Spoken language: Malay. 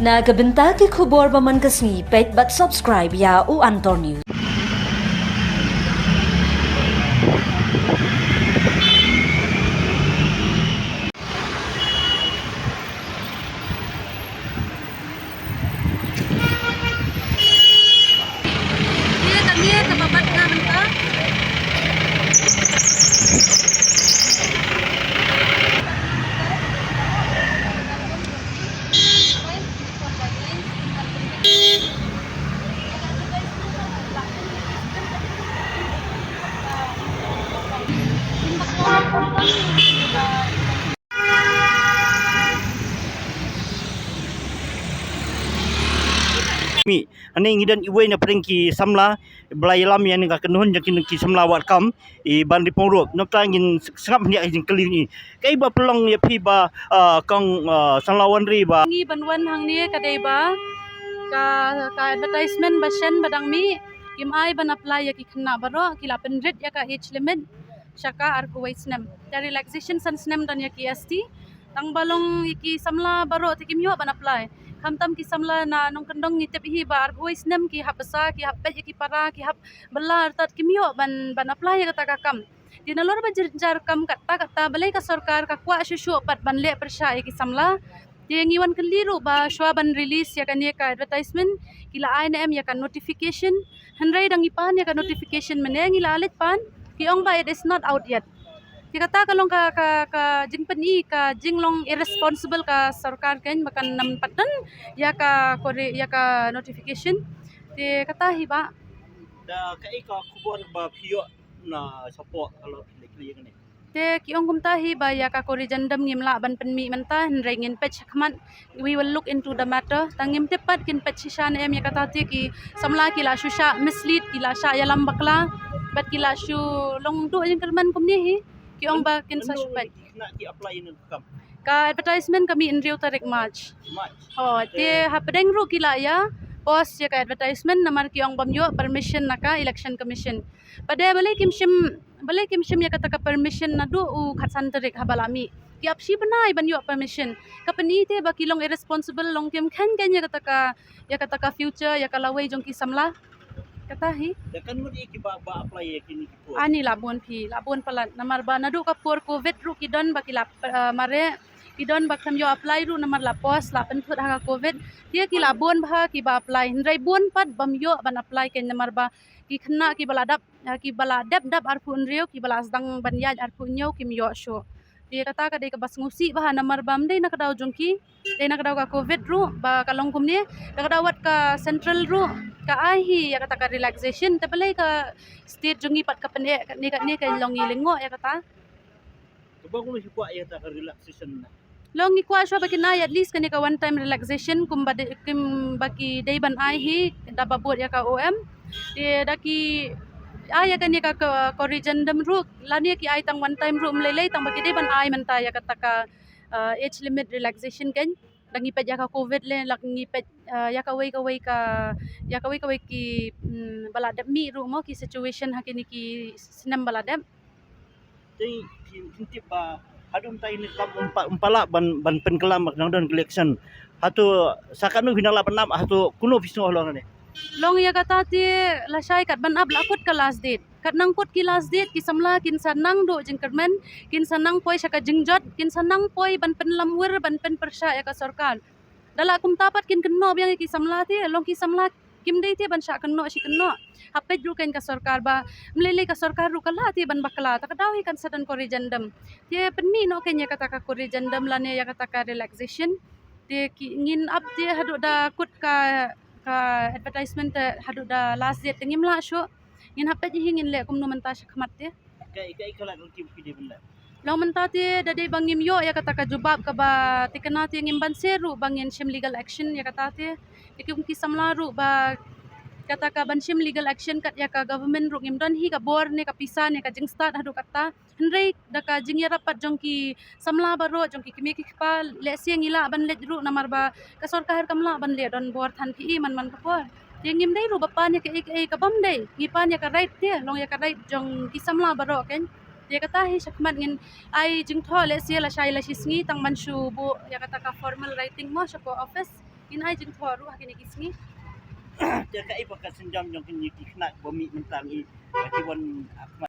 Nagabenta ki khubor baman kasni pet but subscribe ya u Antor News. Mi aning hidan iwe na prengki samla belai lam yang ka kenuhun jakin ki samla wat kam I ban di pongro nopta ngin sangap ni ajin kali ni kai ba pelong ya phi ba kong sanlawan ri ba ngi banwan hang ni kadai ba ka advertisement ba shen badang mi kim ai ban apply ya ki khna baro ki la pen red ya ka age limit shaka ar ko waisnam ya relaxation san snam dan ya ki st tang balong ki samla baro ti kim yo ban apply kam tam ki samla na nong kendong ni tep hi bar voice nam ki hapasa ki hape ki para ki hap belar tat kim yo ban apply ya kata kakam dinalor ba jar kam kata balai ka sarkar ka kwa shushu pat ban le persya ki samla dia ngiwan keliru ba shwa ban release ya kan ya ka advertisement kila INM ya kan notification handrai dang ipan ya kan notification meneng ila alit pan ki ong ba it is not out yet kata kalong ka jingpen I ka jinglong irresponsible ka sarkar ken bakan nam patan ya ka kore ya ka notification te kata hi ba da kai ka kubur ba phio na support kalau kli ni te ki ong kumta hi ba ya ka kore jandam ngimla ban penmi menta hendrengin pech khman we will look into the matter tangim tepat kin pech shan em ya kata ti ki samla ki la shusha mislead ki la sha ya lambakla bat ki la shu long du jing kalman kumni hi ki ong ba kin sa shupat nak ki apply ni kam ka advertisement kami in Rio Tarik March. Oh, te hapadeng ru kila ya post ya ka advertisement namar ki ong bamyo permission naka election commission. Pada balai kimshim ya kata ka permission na do u khatsan tarik habalami. Ki apsi banai banyo permission. Kapani te ba kilong irresponsible long kim khan ya kata ka future ya ka laway jong ki samla. Kata hi kan mo ki ba apply ya kini ki po ani labon palat namar ba nadu ka por covid ru kidon ba kila mare kidon ba kam yo apply ru namar la post la pen thut ha covid dia ki labon ba ki ba apply hindrai bon pat bam yo ban apply ken namar ba ki khna ki baladap dap ar pun rio ki balas dang ban yaj ar pun yo kim yo sho dia kata ka dei ka bas ngusi ba namar bam dei nak daw jongki dei nak daw ka covid ru ba kalong kum ni nak dawat ka central ru ka ahi ya kata ka relaxation te balai ka state jongi pat ka pene ni ka longi lengo ya kata ba ko si kwa ya ta relaxation na longi kwa shwa bakina at least kani ka one time relaxation kum baki day ban ahi da babot ya ka OM de daki aya kani ka corrigendum ru lani ki ai tang one time ru mlelei tang baki day ban ai manta ya kata ka age limit relaxation kan dangi pet ya ka covid le langi pet ya ka wei ki baladap mi ru mo ki situation hakini ki sinam baladap jadi tip ba hadum tai ni kam umpala ban penkelam nang don election hatu sakanu hinala penam hatu kuno bisno holong ni long ya kata ti lasai kat ban ab lakut ka last date kat nang put ki last date ki samla kin sanang do jing kermen kin sanang poi saka jingjot kin sanang poi ban penlamwer ban pen persya ya ka sarkar dala kum tapat kin kenno biang ki samla ti long ki samla kim dei ti ban sya kenno si kenno hape ju ken ka sarkar ba mlele ka sarkar ru kala ti ban bakla tak dawi kan sadan corrigendum ti penmi no ken ya kata ka corrigendum lane ya kata ka relaxation ti ngin up ti hadu da kut ka advertisement hadu da last date ngimla sho ngin hape ji hingin le kum no menta khmat ti kai kala ki pide benda long menta ti dadai bangim yo ya kata ka jubab ka ba tikana ti ngim ban seru bangin shim legal action ya kata ti ikum ki samla ru ba kata ka banshim legal action kat ya ka government ru ngimdan hi ka bor ne ka pisa ne ka jing start hadu kata hendrei da ka jing ya rapat jongki samla baro jongki kimi ki pa le siang ila ban le ru namar ba ka sarkar kamla ban le don bor than ki man ka por yang ngim dei ru bapa ne ka ka bam dei ngipan ya ka right te long ya ka right jong ki samla baro ken dia kata hi sakmat ngin ai jing tho le sia la shai la shisngi tang manshu bu ya kata ka formal writing mo sa ko office kin ai jing thoru ha kini kisni Dia kai pakai senjam yang kini kena bumi mentang i. Bagi wan